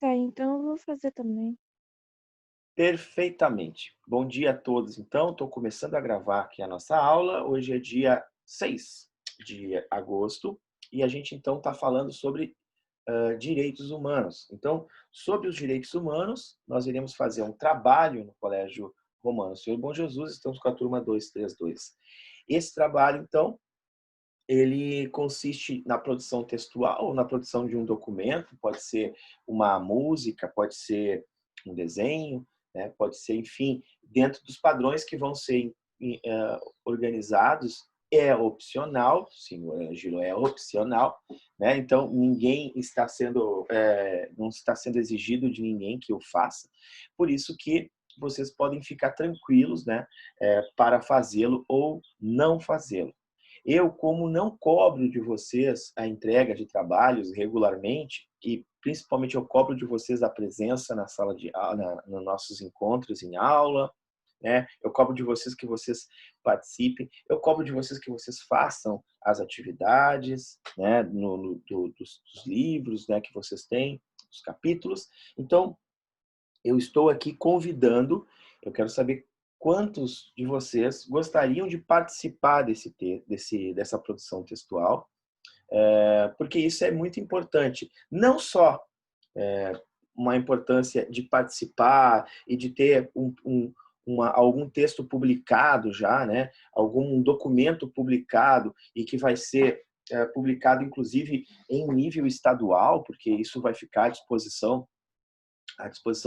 Tá, então eu vou fazer também. Perfeitamente. Bom dia a todos. Então, estou começando a gravar aqui a nossa aula. Hoje é dia 6 de agosto e a gente então está falando sobre direitos humanos. Então, sobre os direitos humanos, nós iremos fazer um trabalho no Colégio Romano Senhor Bom Jesus. Estamos com a turma 232. Esse trabalho, então, ele consiste na produção textual, na produção de um documento, pode ser uma música, pode ser um desenho, né? Pode ser, enfim, dentro dos padrões que vão ser organizados. É opcional, sim, Ângelo, é opcional, né? Então ninguém está sendo, não está sendo exigido de ninguém que o faça. Por isso que vocês podem ficar tranquilos, né, para fazê-lo ou não fazê-lo. Eu, como não cobro de vocês a entrega de trabalhos regularmente, e principalmente eu cobro de vocês a presença na sala de aula, nos nossos encontros em aula, né? Eu cobro de vocês que vocês participem, eu cobro de vocês que vocês façam as atividades, né? Dos livros, né? Que vocês têm, os capítulos. Então, eu estou aqui convidando, eu quero saber quantos de vocês gostariam de participar dessa produção textual, porque isso é muito importante. Não só uma importância de participar e de ter algum texto publicado já, né? Algum documento publicado e que vai ser publicado, inclusive, em nível estadual, porque isso vai ficar à disposição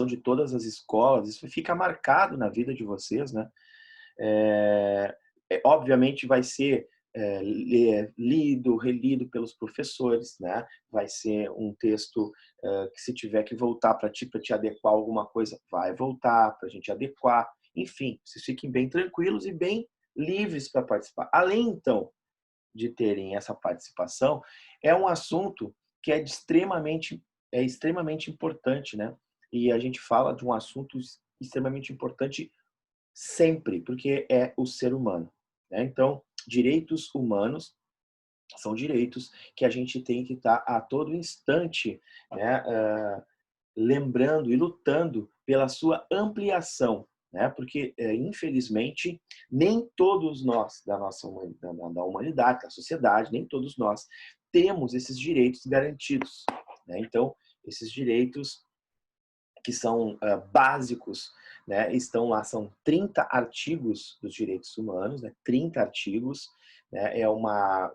de todas as escolas, isso fica marcado na vida de vocês, né? Obviamente vai ser lido, relido pelos professores, né? Vai ser um texto que se tiver que voltar para te adequar a alguma coisa, vai voltar para a gente adequar. Enfim, vocês fiquem bem tranquilos e bem livres para participar. Além, então, de terem essa participação, é um assunto que é extremamente importante, né? E a gente fala de um assunto extremamente importante sempre, porque é o ser humano, né? Então, direitos humanos são direitos que a gente tem que estar a todo instante, né, lembrando e lutando pela sua ampliação, né? Porque, infelizmente, nem todos nós da humanidade, da sociedade, nem todos nós temos esses direitos garantidos, né? Então, esses direitos que são básicos, né, estão lá, são 30 artigos dos direitos humanos, né, 30 artigos, né,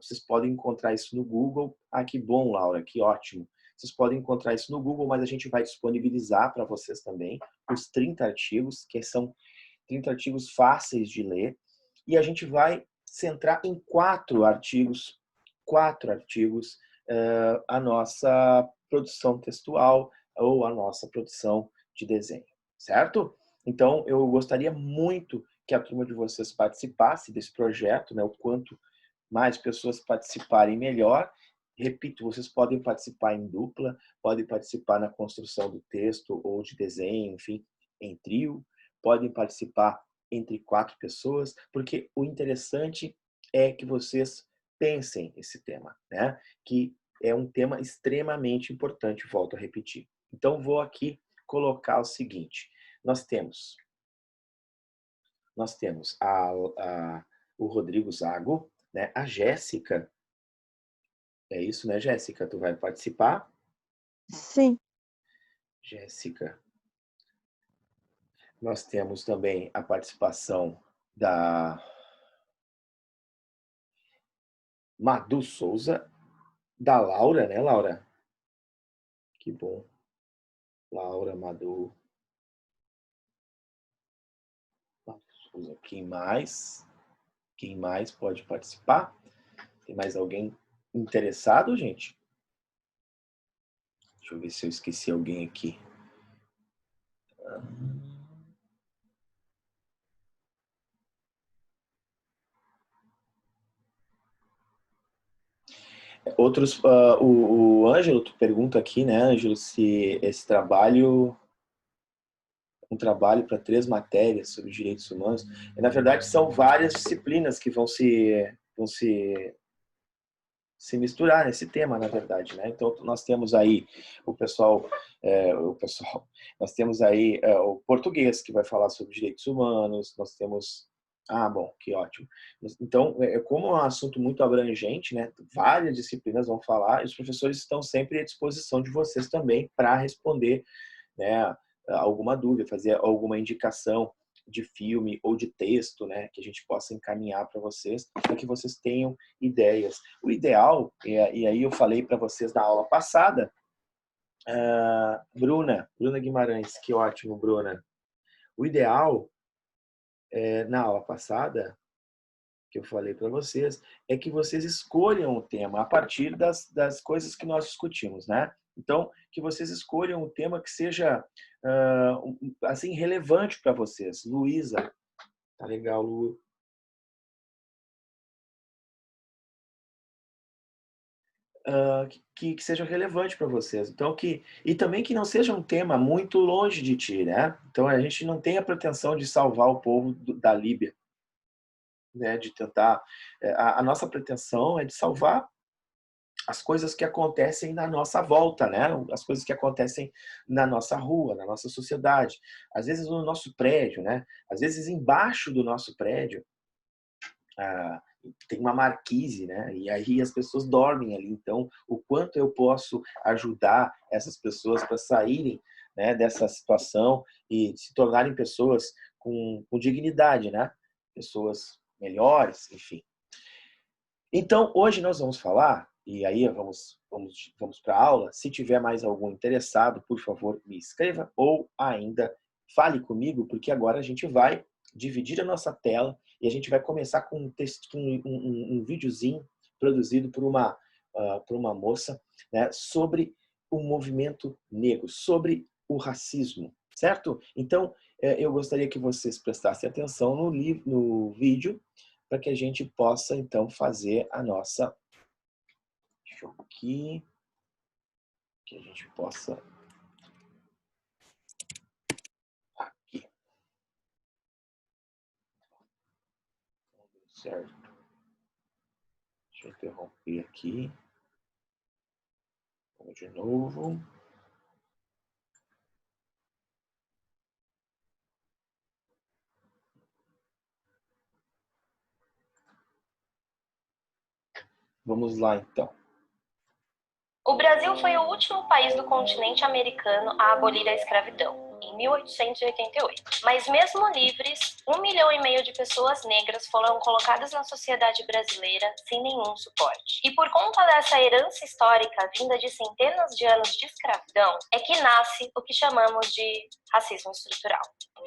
vocês podem encontrar isso no Google. Ah, que bom, Laura, que ótimo. Vocês podem encontrar isso no Google, mas a gente vai disponibilizar para vocês também os 30 artigos, que são 30 artigos fáceis de ler, e a gente vai centrar em quatro artigos, a nossa produção textual ou a nossa produção de desenho, certo? Então, eu gostaria muito que a turma de vocês participasse desse projeto, né? O quanto mais pessoas participarem, melhor. Repito, vocês podem participar em dupla, podem participar na construção do texto ou de desenho, enfim, em trio, podem participar entre 4 pessoas, porque o interessante é que vocês pensem esse tema, né? Que é um tema extremamente importante, volto a repetir. Então, vou aqui colocar o seguinte: nós temos, nós temos o Rodrigo Zago, né? A Jéssica, é isso, né, Jéssica? Tu vai participar? Sim. Jéssica. Nós temos também a participação da Madu Souza, da Laura, né, Laura? Que bom. Laura, Madu, Madu Souza. Quem mais? Quem mais pode participar? Tem mais alguém interessado, gente? Deixa eu ver se eu esqueci alguém aqui. Outros, o Ângelo, tu pergunta aqui, né, Ângelo, se esse trabalho, um trabalho para 3 matérias sobre direitos humanos, na verdade são várias disciplinas que vão se misturar nesse tema, na verdade, né? Então nós temos aí o pessoal o pessoal, nós temos aí o português, que vai falar sobre direitos humanos, nós temos... Ah, bom, que ótimo. Então, como é um assunto muito abrangente, né, várias disciplinas vão falar, e os professores estão sempre à disposição de vocês também para responder, né, alguma dúvida, fazer alguma indicação de filme ou de texto, né, que a gente possa encaminhar para vocês, para que vocês tenham ideias. O ideal, e aí eu falei para vocês na aula passada, Bruna Guimarães, que ótimo, Bruna. O ideal, na aula passada, que eu falei para vocês, é que vocês escolham o tema a partir das coisas que nós discutimos, né? Então, que vocês escolham um tema que seja assim relevante para vocês. Luísa, tá legal, Lu. Que seja relevante para vocês. Então, e também que não seja um tema muito longe de ti, né? Então, a gente não tem a pretensão de salvar o povo da Líbia, né? De tentar... A nossa pretensão é de salvar as coisas que acontecem na nossa volta, né? As coisas que acontecem na nossa rua, na nossa sociedade. Às vezes no nosso prédio, né? Às vezes embaixo do nosso prédio, tem uma marquise, né? E aí as pessoas dormem ali. Então, o quanto eu posso ajudar essas pessoas para saírem, né, dessa situação e se tornarem pessoas com dignidade, né? Pessoas melhores, enfim. Então, hoje nós vamos falar, e aí vamos para a aula. Se tiver mais algum interessado, por favor, me escreva ou ainda fale comigo, porque agora a gente vai dividir a nossa tela e a gente vai começar com um videozinho produzido por uma moça, né, sobre o movimento negro, sobre o racismo, certo? Então, eu gostaria que vocês prestassem atenção no vídeo, para que a gente possa, então, fazer a nossa... Deixa eu aqui... Que a gente possa... Aqui. Certo. Deixa eu interromper aqui. Vamos de novo. Vamos lá, então. O Brasil foi o último país do continente americano a abolir a escravidão, em 1888. Mas mesmo livres, 1,5 milhão de pessoas negras foram colocadas na sociedade brasileira sem nenhum suporte. E por conta dessa herança histórica vinda de centenas de anos de escravidão, é que nasce o que chamamos de racismo estrutural.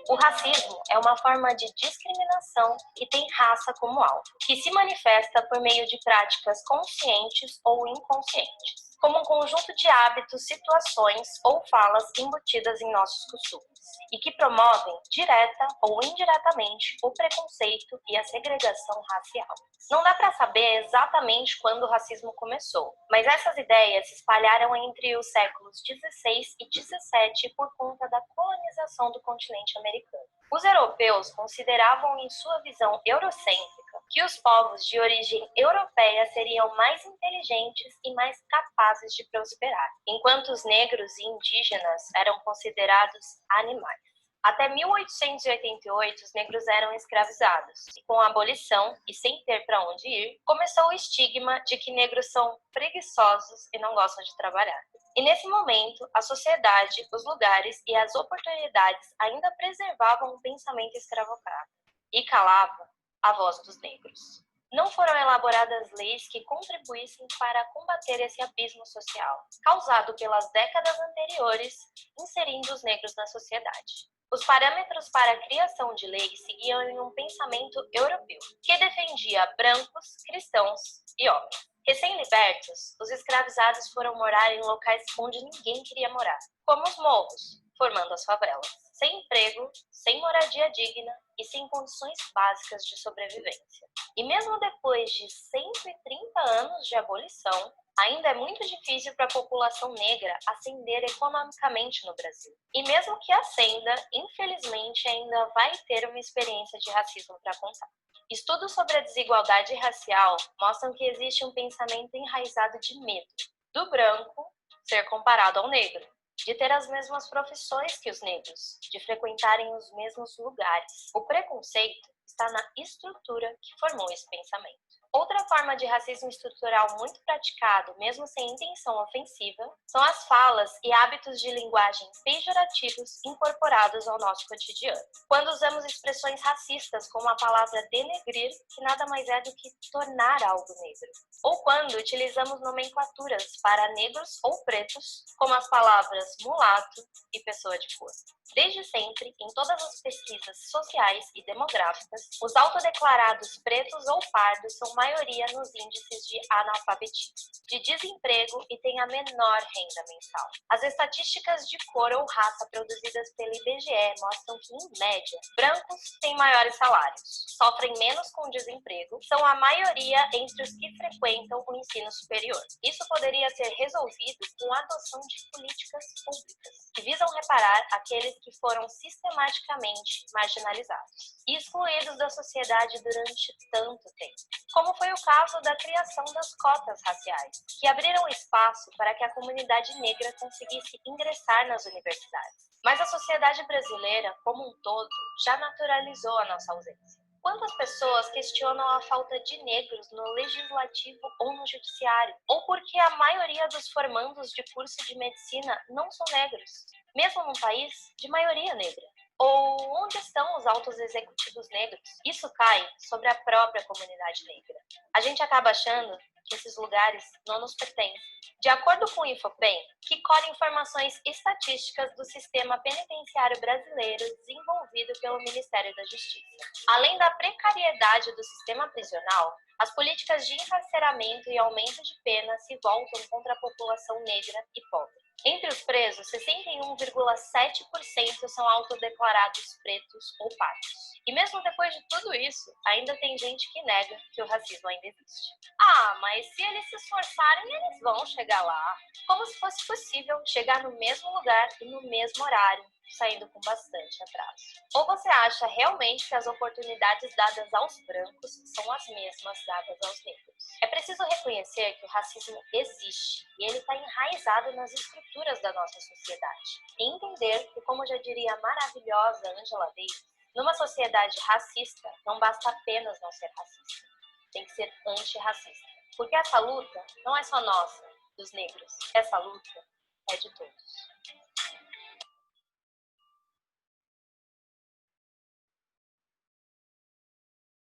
O racismo é uma forma de discriminação que tem raça como alvo, que se manifesta por meio de práticas conscientes ou inconscientes, como um conjunto de hábitos, situações ou falas embutidas em nossos costumes, e que promovem, direta ou indiretamente, o preconceito e a segregação racial. Não dá para saber exatamente quando o racismo começou, mas essas ideias se espalharam entre os séculos XVI e XVII por conta da colonização do continente americano. Os europeus consideravam, em sua visão eurocêntrica, que os povos de origem europeia seriam mais inteligentes e mais capazes de prosperar, enquanto os negros e indígenas eram considerados animais. Até 1888, os negros eram escravizados, e com a abolição, e sem ter para onde ir, começou o estigma de que negros são preguiçosos e não gostam de trabalhar. E nesse momento, a sociedade, os lugares e as oportunidades ainda preservavam o pensamento escravocrata e calavam a voz dos negros. Não foram elaboradas leis que contribuíssem para combater esse abismo social, causado pelas décadas anteriores, inserindo os negros na sociedade. Os parâmetros para a criação de leis seguiam em um pensamento europeu, que defendia brancos, cristãos e homens. Recém-libertos, os escravizados foram morar em locais onde ninguém queria morar, como os morros, formando as favelas, sem emprego, sem moradia digna e sem condições básicas de sobrevivência. E mesmo depois de 130 anos de abolição, ainda é muito difícil para a população negra ascender economicamente no Brasil. E mesmo que ascenda, infelizmente ainda vai ter uma experiência de racismo para contar. Estudos sobre a desigualdade racial mostram que existe um pensamento enraizado de medo do branco ser comparado ao negro, de ter as mesmas profissões que os negros, de frequentarem os mesmos lugares. O preconceito está na estrutura que formou esse pensamento. Outra forma de racismo estrutural muito praticado, mesmo sem intenção ofensiva, são as falas e hábitos de linguagem pejorativos incorporados ao nosso cotidiano. Quando usamos expressões racistas como a palavra denegrir, que nada mais é do que tornar algo negro. Ou quando utilizamos nomenclaturas para negros ou pretos, como as palavras mulato e pessoa de cor. Desde sempre, em todas as pesquisas sociais e demográficas, os autodeclarados pretos ou pardos são maioria nos índices de analfabetismo, de desemprego e têm a menor renda mensal. As estatísticas de cor ou raça produzidas pelo IBGE mostram que, em média, brancos têm maiores salários, sofrem menos com desemprego, são a maioria entre os que frequentam o ensino superior. Isso poderia ser resolvido com a adoção de políticas públicas, que visam reparar aqueles que foram sistematicamente marginalizados e excluídos da sociedade durante tanto tempo, como foi o caso da criação das cotas raciais, que abriram espaço para que a comunidade negra conseguisse ingressar nas universidades. Mas a sociedade brasileira, como um todo, já naturalizou a nossa ausência. Quantas pessoas questionam a falta de negros no legislativo ou no judiciário? Ou porque a maioria dos formandos de curso de medicina não são negros, mesmo num país de maioria negra? Ou onde estão os altos executivos negros? Isso cai sobre a própria comunidade negra. A gente acaba achando que esses lugares não nos pertencem. De acordo com o Infopem, que colhe informações estatísticas do sistema penitenciário brasileiro desenvolvido pelo Ministério da Justiça. Além da precariedade do sistema prisional, as políticas de encarceramento e aumento de pena se voltam contra a população negra e pobre. Entre os presos, 61,7% são autodeclarados pretos ou pardos. E mesmo depois de tudo isso, ainda tem gente que nega que o racismo ainda existe. Ah, mas se eles se esforçarem, eles vão chegar lá. Como se fosse possível chegar no mesmo lugar e no mesmo horário, saindo com bastante atraso. Ou você acha realmente que as oportunidades dadas aos brancos são as mesmas dadas aos negros? É preciso reconhecer que o racismo existe e ele está enraizado nas estruturas da nossa sociedade. E entender que, como já diria a maravilhosa Angela Davis, numa sociedade racista, não basta apenas não ser racista, tem que ser antirracista. Porque essa luta não é só nossa, dos negros, essa luta é de todos.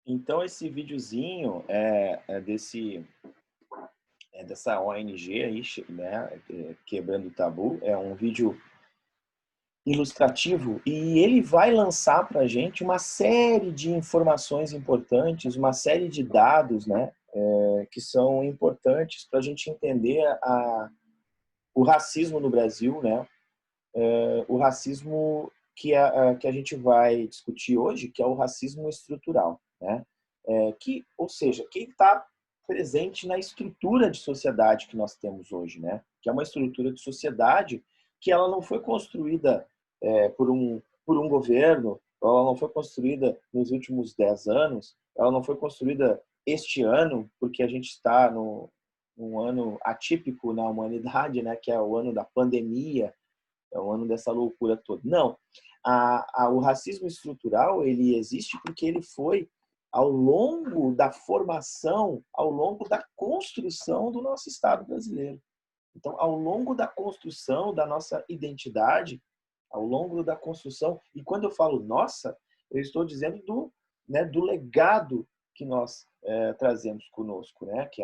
Então, esse videozinho dessa ONG aí, né, Quebrando o Tabu, é um vídeo ilustrativo e ele vai lançar para a gente uma série de informações importantes, uma série de dados, né, que são importantes para a gente entender o racismo no Brasil, né, o racismo que a gente vai discutir hoje, que é o racismo estrutural, né? Ou seja, que está presente na estrutura de sociedade que nós temos hoje, né? Que é uma estrutura de sociedade que ela não foi construída por um governo, ela não foi construída nos últimos 10 anos, ela não foi construída este ano, porque a gente está num ano atípico na humanidade, né? Que é o ano da pandemia, é o ano dessa loucura toda. Não. O racismo estrutural, ele existe porque ele foi ao longo da formação, ao longo da construção do nosso Estado brasileiro. Então, ao longo da construção da nossa identidade, ao longo da construção, e quando eu falo nossa, eu estou dizendo do legado que nós trazemos conosco, né? Que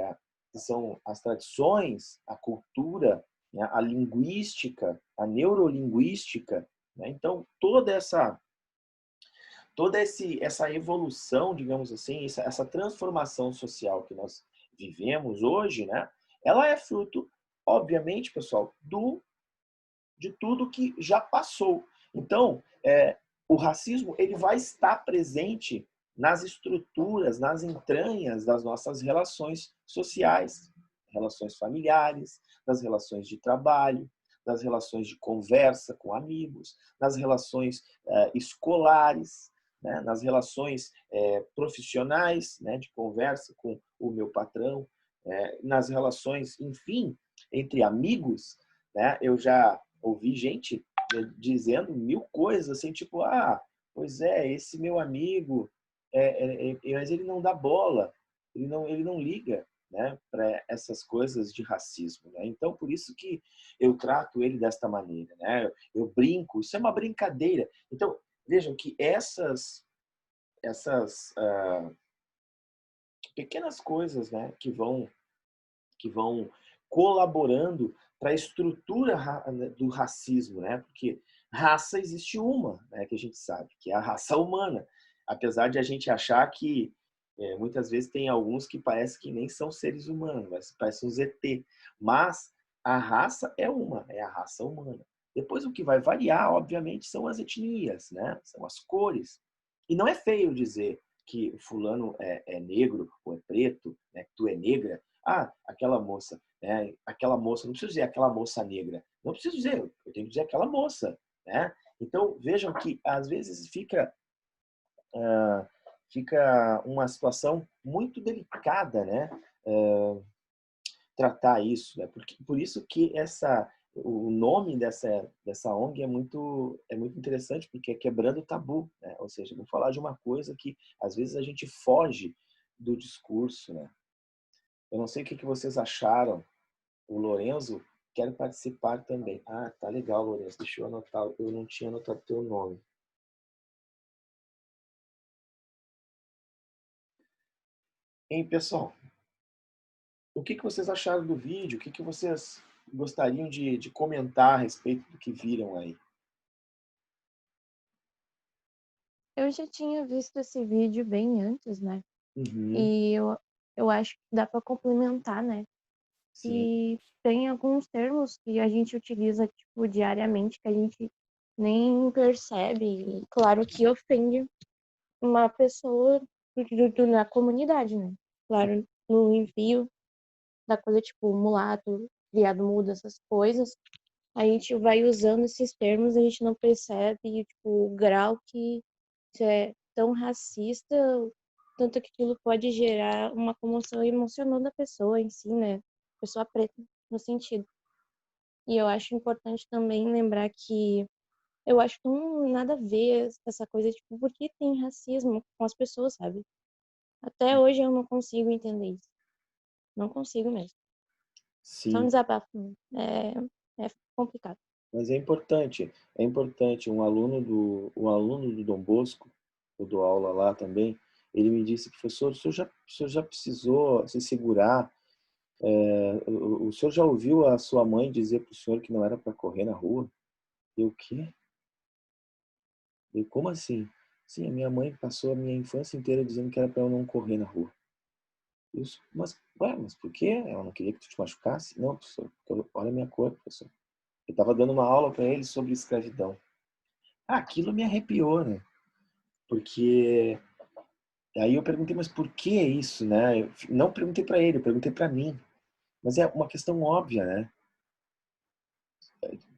são as tradições, a cultura, né? A linguística, a neurolinguística, né? Então, toda essa evolução, digamos assim, essa transformação social que nós vivemos hoje, né? Ela é fruto, obviamente, pessoal, de tudo que já passou. Então, o racismo ele vai estar presente nas estruturas, nas entranhas das nossas relações sociais, relações familiares, nas relações de trabalho, nas relações de conversa com amigos, nas relações escolares, né, nas relações profissionais, né, de conversa com o meu patrão, nas relações, enfim, entre amigos, né? Eu já ouvi gente dizendo mil coisas, assim, tipo, pois é, esse meu amigo, mas ele não dá bola, ele não liga, né, para essas coisas de racismo, né? Então, por isso que eu trato ele desta maneira, né? Eu brinco, isso é uma brincadeira. Então, vejam que essas pequenas coisas, né, que vão colaborando para a estrutura do racismo, né? Porque raça existe uma, né, que a gente sabe, que é a raça humana. Apesar de a gente achar que muitas vezes tem alguns que parece que nem são seres humanos, mas parecem um ZT. Mas a raça é uma, é a raça humana. Depois o que vai variar, obviamente, são as etnias, né? São as cores. E não é feio dizer que o fulano é negro ou é preto, né? Que tu é negra. Aquela moça, né? Aquela moça, não preciso dizer aquela moça negra. Não preciso dizer, eu tenho que dizer aquela moça, né? Então, vejam que às vezes fica uma situação muito delicada, né? Tratar isso, né? Por isso que o nome dessa ONG é muito interessante, porque é quebrando o tabu, né? Ou seja, vamos falar de uma coisa que às vezes a gente foge do discurso, né? Eu não sei o que vocês acharam. O Lorenzo quer participar também. Tá legal, Lorenzo. Deixa eu anotar. Eu não tinha anotado teu nome. Hein, pessoal? O que vocês acharam do vídeo? O que vocês gostariam de comentar a respeito do que viram aí? Eu já tinha visto esse vídeo bem antes, né? Uhum, E eu acho que dá para complementar, né? sim, E tem alguns termos que a gente utiliza, tipo, diariamente, que a gente nem percebe. E claro que ofende uma pessoa na comunidade, né? Claro, no envio da coisa, tipo, mulato, criado mudo, essas coisas. A gente vai usando esses termos, a gente não percebe, tipo, o grau que isso é tão racista, tanto que aquilo pode gerar uma comoção emocional da pessoa em si, né? Pessoa preta, no sentido. E eu acho importante também lembrar que eu acho que não nada a ver essa coisa, tipo, por que tem racismo com as pessoas, sabe? Até hoje eu não consigo entender isso. Não consigo mesmo. Só um sim. desabafo. É complicado. Mas é importante. Um aluno do Dom Bosco, eu dou aula lá também, ele me disse, professor, o senhor já precisou se segurar? O senhor já ouviu a sua mãe dizer para o senhor que não era para correr na rua? Eu, o quê? Eu, como assim? Sim, a minha mãe passou a minha infância inteira dizendo que era para eu não correr na rua. Mas por quê? Ela não queria que tu te machucasse? Não, professor, olha a minha cor, professor. Eu estava dando uma aula para ele sobre escravidão. Aquilo me arrepiou, né? Porque aí eu perguntei, mas por que isso, né? Eu não perguntei para ele, eu perguntei para mim. Mas é uma questão óbvia, né?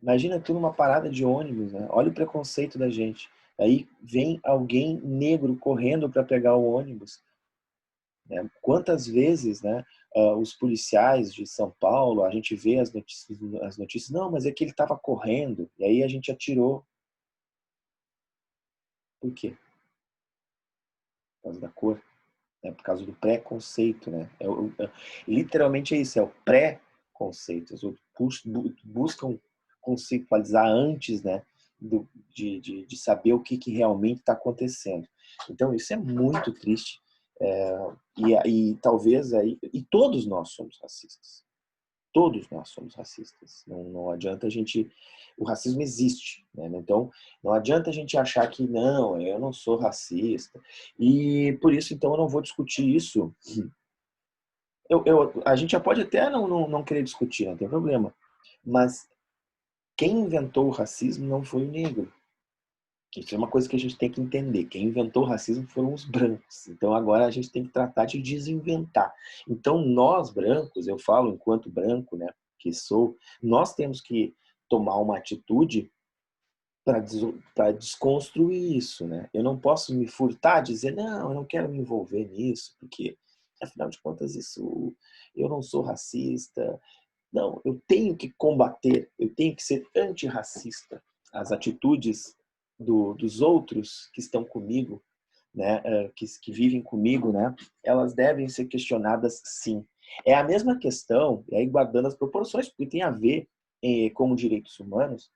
Imagina tu numa parada de ônibus, né? Olha o preconceito da gente. Aí vem alguém negro correndo para pegar o ônibus, né? Quantas vezes, né? Os policiais de São Paulo, a gente vê as notícias, não, mas é que ele estava correndo, e aí a gente atirou. Por quê? Por causa da cor, né? Por causa do preconceito, né? Literalmente é isso, é o pré-conceito. Eles buscam conceitualizar antes, né? De saber o que realmente está acontecendo. Então, isso é muito triste. E talvez aí... E todos nós somos racistas. Todos nós somos racistas. Não adianta a gente... O racismo existe, né? Então, não adianta a gente achar que não, eu não sou racista. E por isso, então, eu não vou discutir isso. A gente já pode até não querer discutir, não tem problema. Mas quem inventou o racismo não foi o negro. Isso é uma coisa que a gente tem que entender. Quem inventou o racismo foram os brancos. Então agora a gente tem que tratar de desinventar. Então nós brancos, eu falo enquanto branco, né, que sou, nós temos que tomar uma atitude para desconstruir isso, né? Eu não posso me furtar, dizer não, eu não quero me envolver nisso, porque afinal de contas isso, eu não sou racista. Não, eu tenho que combater, eu tenho que ser antirracista. As atitudes dos outros que estão comigo, né, que vivem comigo, né, elas devem ser questionadas, sim. É a mesma questão, e aí guardando as proporções, porque tem a ver com direitos humanos,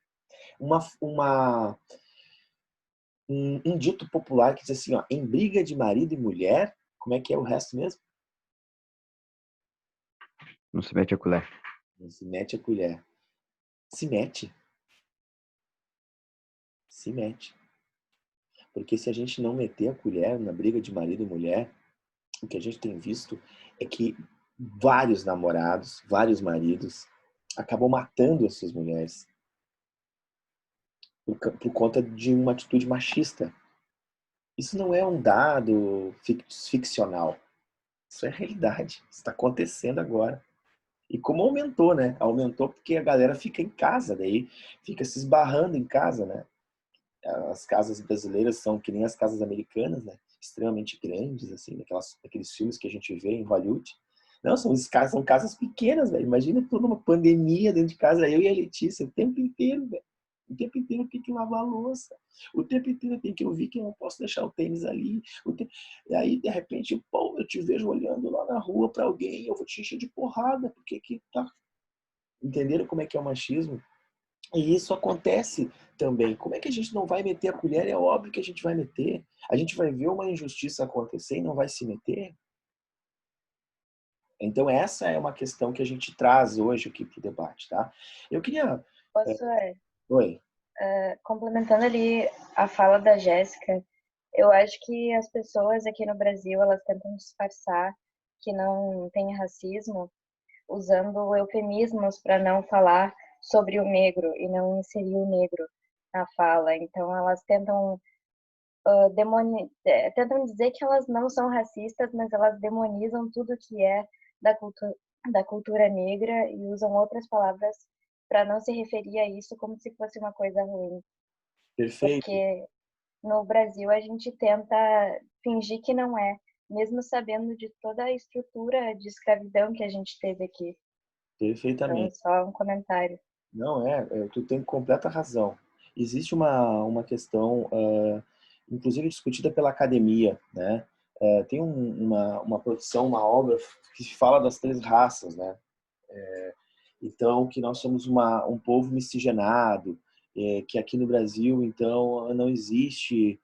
um dito popular que diz assim, ó, em briga de marido e mulher, como é que é o resto mesmo? Não se mete a colher. Não se mete a colher. Se mete. Se mete. Porque se a gente não meter a colher na briga de marido e mulher, o que a gente tem visto é que vários namorados, vários maridos acabam matando as suas mulheres por conta de uma atitude machista. Isso não é um dado ficcional. Isso é realidade. Isso está acontecendo agora. E como aumentou, né? Aumentou porque a galera fica em casa, daí fica se esbarrando em casa, né? As casas brasileiras são que nem as casas americanas, né? Extremamente grandes, assim, daqueles filmes que a gente vê em Hollywood. Não, são casas pequenas, velho. Imagina toda uma pandemia dentro de casa, eu e a Letícia, o tempo inteiro, velho. O tempo inteiro eu tenho que lavar a louça. O tempo inteiro eu tenho que ouvir que eu não posso deixar o tênis ali. E aí, de repente, pô, eu te vejo olhando lá na rua para alguém, eu vou te encher de porrada, porque que tá. Entenderam como é que é o machismo? E isso acontece também. Como é que a gente não vai meter a colher? É óbvio que a gente vai meter. A gente vai ver uma injustiça acontecer e não vai se meter. Então essa é uma questão que a gente traz hoje aqui para o debate, tá? Eu queria... Posso, Oi. complementando ali a fala da Jéssica, eu acho que as pessoas aqui no Brasil, elas tentam disfarçar que não tem racismo usando eufemismos para não falar sobre o negro e não inserir o negro na fala. Então elas tentam tentam dizer que elas não são racistas, mas elas demonizam tudo que é da cultura negra e usam outras palavras para não se referir a isso como se fosse uma coisa ruim. Perfeito. Porque no Brasil a gente tenta fingir que não é, mesmo sabendo de toda a estrutura de escravidão que a gente teve aqui. Perfeitamente. Então, só um comentário. Não, tu tem completa razão. Existe uma questão, inclusive discutida pela academia, né? Tem uma produção, uma obra que fala das 3 raças, né? Então, que nós somos um povo miscigenado, que aqui no Brasil, então, não existe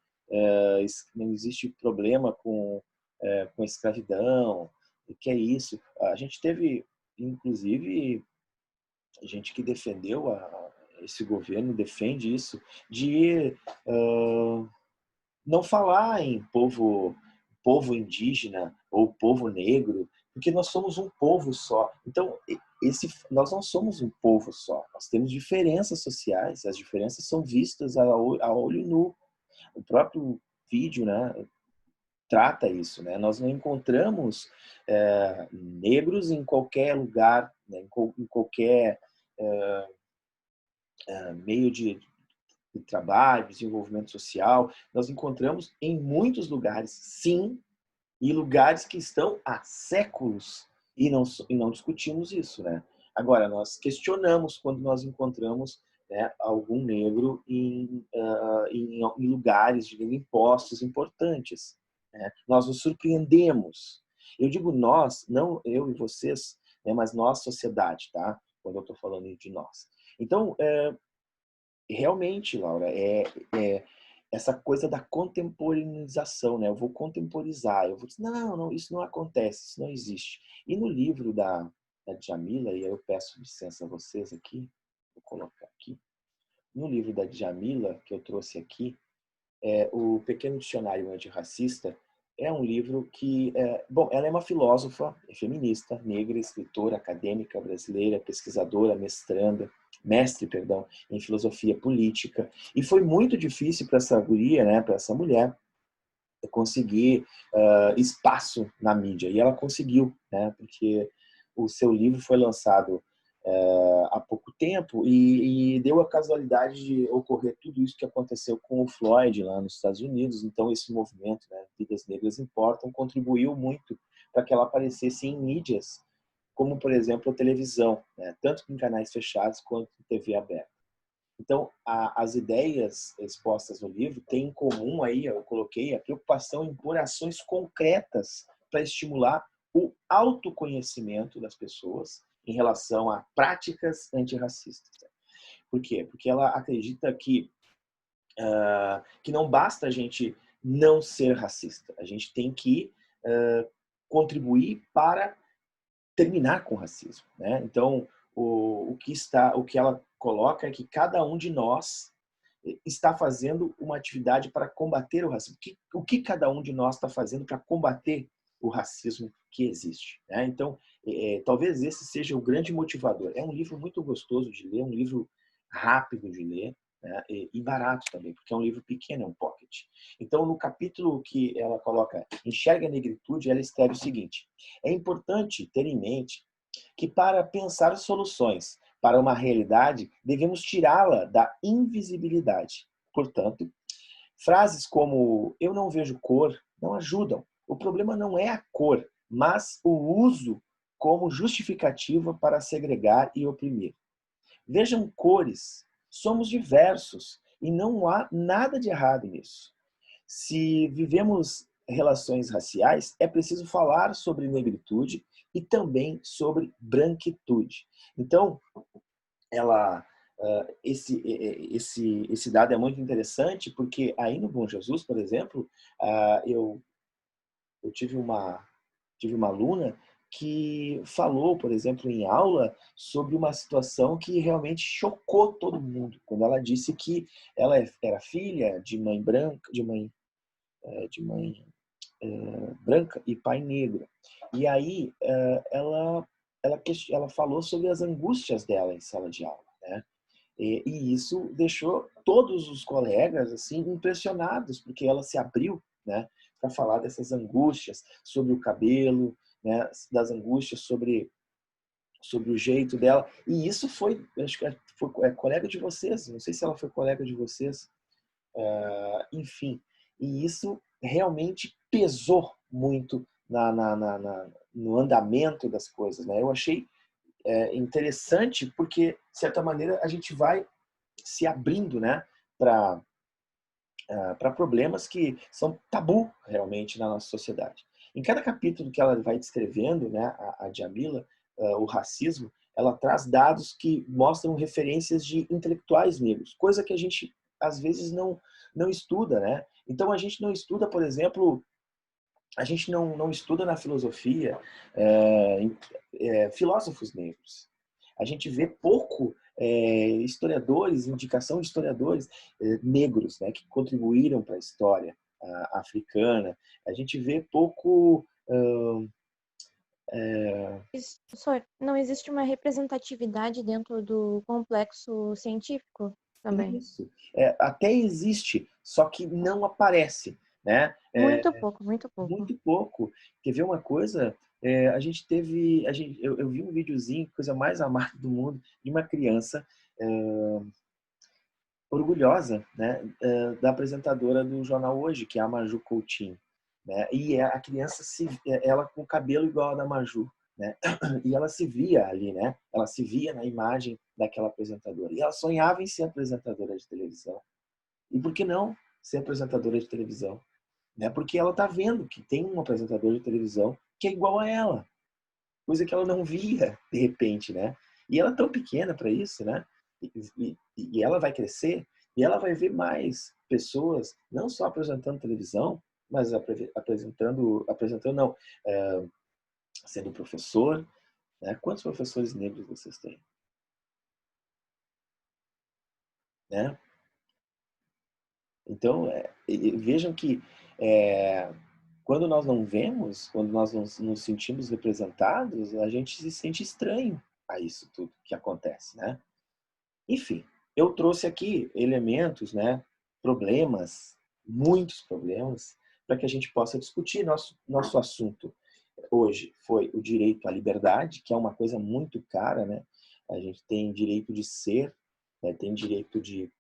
problema com escravidão, que é isso. A gente teve, inclusive, gente que defendeu esse governo, defende isso, de não falar em povo indígena ou povo negro, porque nós somos um povo só. Então, nós não somos um povo só. Nós temos diferenças sociais. As diferenças são vistas a olho nu. O próprio vídeo, né, trata isso, né? Nós não encontramos negros em qualquer lugar, né, em qualquer meio de trabalho, desenvolvimento social. Nós encontramos em muitos lugares, sim, e lugares que estão há séculos e não discutimos isso, né? Agora, nós questionamos quando nós encontramos, né, algum negro em lugares, digamos, em postos importantes, né? Nós nos surpreendemos. Eu digo nós, não eu e vocês, né, mas nós, sociedade, tá? Quando eu estou falando de nós. Então, realmente, Laura, essa coisa da contemporaneização, né? Eu vou contemporizar, eu vou dizer, não, isso não acontece, isso não existe. E no livro da Djamila, e eu peço licença a vocês aqui, vou colocar aqui, no livro da Djamila, que eu trouxe aqui, o Pequeno Dicionário Antirracista, é um livro que, bom, ela é uma filósofa, feminista, negra, escritora, acadêmica brasileira, pesquisadora, mestre, em filosofia política. E foi muito difícil para essa guria, né, para essa mulher, conseguir espaço na mídia. E ela conseguiu, né, porque o seu livro foi lançado há pouco tempo e deu a casualidade de ocorrer tudo isso que aconteceu com o Floyd lá nos Estados Unidos. Então esse movimento, né, Vidas Negras Importam, contribuiu muito para que ela aparecesse em mídias como, por exemplo, a televisão, né? Tanto em canais fechados quanto em TV aberta. Então, as ideias expostas no livro têm em comum aí, eu coloquei, a preocupação em pôr ações concretas para estimular o autoconhecimento das pessoas em relação a práticas antirracistas. Por quê? Porque ela acredita que não basta a gente não ser racista, a gente tem que contribuir para terminar com o racismo, né? Então, o que ela coloca é que cada um de nós está fazendo uma atividade para combater o racismo. O que cada um de nós está fazendo para combater o racismo que existe, né? Então, talvez esse seja o grande motivador. É um livro muito gostoso de ler, um livro rápido de ler, né? E barato também, porque é um livro pequeno, é um pocket. Então, no capítulo que ela coloca Enxerga a Negritude, ela escreve o seguinte: é importante ter em mente que para pensar soluções para uma realidade, devemos tirá-la da invisibilidade. Portanto, frases como eu não vejo cor não ajudam. O problema não é a cor, mas o uso como justificativa para segregar e oprimir. Vejam cores, somos diversos e não há nada de errado nisso. Se vivemos relações raciais, é preciso falar sobre negritude e também sobre branquitude. Então, esse dado é muito interessante porque aí no Bom Jesus, por exemplo, eu tive uma aluna que falou, por exemplo, em aula sobre uma situação que realmente chocou todo mundo, quando ela disse que ela era filha de mãe branca, de mãe branca e pai negro. E aí ela falou sobre as angústias dela em sala de aula, né? E isso deixou todos os colegas assim impressionados, porque ela se abriu, né, para falar dessas angústias sobre o cabelo, né, das angústias sobre o jeito dela. E isso foi, acho que foi colega de vocês, não sei se ela foi colega de vocês, enfim. E isso realmente pesou muito no andamento das coisas, né? Eu achei interessante porque, de certa maneira, a gente vai se abrindo, né, para problemas que são tabu realmente na nossa sociedade. Em cada capítulo que ela vai descrevendo, né, a Djamila, o racismo, ela traz dados que mostram referências de intelectuais negros, coisa que a gente às vezes não estuda, né? Então a gente não estuda, por exemplo, a gente não estuda na filosofia filósofos negros. A gente vê pouco historiadores, indicação de historiadores negros, né, que contribuíram para a história africana. A gente vê pouco... Professor, não existe uma representatividade dentro do complexo científico também? Isso. Até existe, só que não aparece, né? Muito pouco, muito pouco. Muito pouco. Quer ver uma coisa? A gente teve... eu vi um videozinho, coisa mais amada do mundo, de uma criança orgulhosa, né, da apresentadora do jornal Hoje, que é a Maju Coutinho, né? E a criança ela com o cabelo igual a da Maju, né? E ela se via ali, né? Ela se via na imagem daquela apresentadora. E ela sonhava em ser apresentadora de televisão. E por que não ser apresentadora de televisão? Né? Porque ela está vendo que tem um apresentador de televisão que é igual a ela, coisa que ela não via de repente, né? E ela é tão pequena para isso, né? E ela vai crescer e ela vai ver mais pessoas, não só apresentando televisão, mas apresentando não, sendo professor, né? Quantos professores negros vocês têm, né? Então, vejam que quando nós não vemos, quando nós não nos sentimos representados, a gente se sente estranho a isso tudo que acontece, né? Enfim, eu trouxe aqui elementos, né, problemas, muitos problemas, para que a gente possa discutir. Nosso assunto hoje foi o direito à liberdade, que é uma coisa muito cara, né? A gente tem direito de ser, né, tem direito de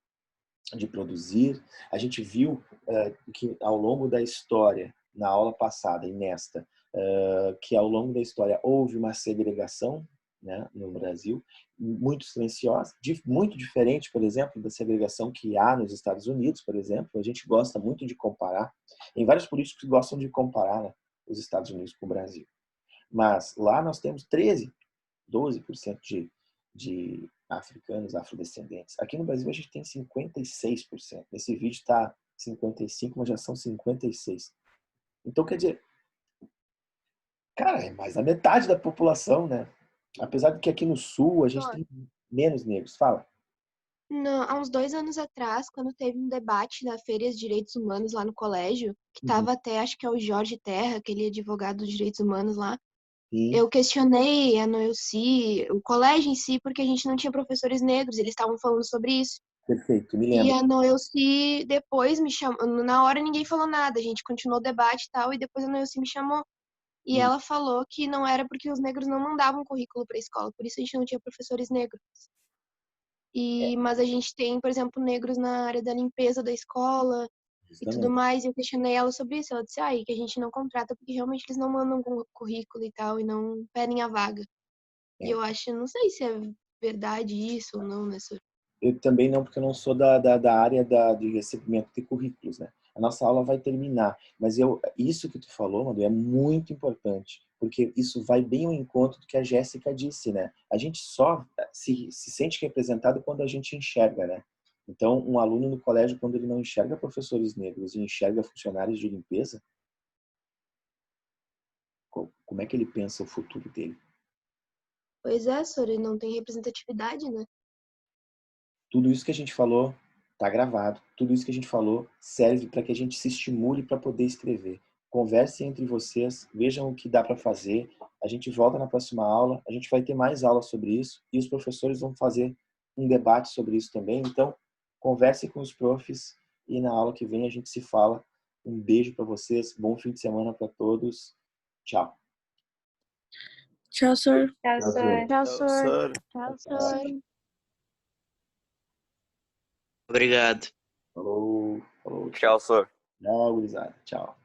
produzir. A gente viu que ao longo da história, na aula passada e nesta, que ao longo da história houve uma segregação, né, no Brasil, muito silenciosa, muito diferente, por exemplo, da segregação que há nos Estados Unidos, por exemplo. A gente gosta muito de comparar, tem vários políticos que gostam de comparar, né, os Estados Unidos com o Brasil. Mas lá nós temos 12% de africanos, afrodescendentes. Aqui no Brasil a gente tem 56%. Nesse vídeo está 55%, mas já são 56%. Então, quer dizer, cara, é mais da metade da população, né? Apesar de que aqui no Sul a gente tem menos negros. Fala. Não, há uns 2 anos atrás, quando teve um debate na Feira de Direitos Humanos lá no colégio, que tava até, acho que é o Jorge Terra, aquele advogado dos direitos humanos lá, Sim. eu questionei a Noelci, o colégio em si, porque a gente não tinha professores negros, eles estavam falando sobre isso. Perfeito, me E lembro. a Noelci depois me chamou, na hora ninguém falou nada, a gente continuou o debate e tal, e depois a Noelci me chamou. E ela falou que não era porque os negros não mandavam currículo para a escola, por isso a gente não tinha professores negros. Mas a gente tem, por exemplo, negros na área da limpeza da escola e tudo mais. E eu questionei ela sobre isso. Ela disse, que a gente não contrata porque realmente eles não mandam currículo e tal, e não pedem a vaga. E eu acho, não sei se é verdade isso ou não, nessa. Eu também não, porque eu não sou da área de recebimento de currículos, né? A nossa aula vai terminar, mas isso que tu falou, Madu, é muito importante, porque isso vai bem ao encontro do que a Jéssica disse, né? A gente só se sente representado quando a gente enxerga, né? Então, um aluno no colégio, quando ele não enxerga professores negros e enxerga funcionários de limpeza, como é que ele pensa o futuro dele? Pois é, Sori, não tem representatividade, né? Tudo isso que a gente falou está gravado. Tudo isso que a gente falou serve para que a gente se estimule para poder escrever. Conversem entre vocês, vejam o que dá para fazer. A gente volta na próxima aula. A gente vai ter mais aulas sobre isso e os professores vão fazer um debate sobre isso também. Então, conversem com os profs e na aula que vem a gente se fala. Um beijo para vocês. Bom fim de semana para todos. Tchau. Tchau, Sor. Tchau, Sor. Tchau, Sor. Tchau, Sor. Obrigado. Falou. Tchau, Sor. Tchau, gurizada. Tchau.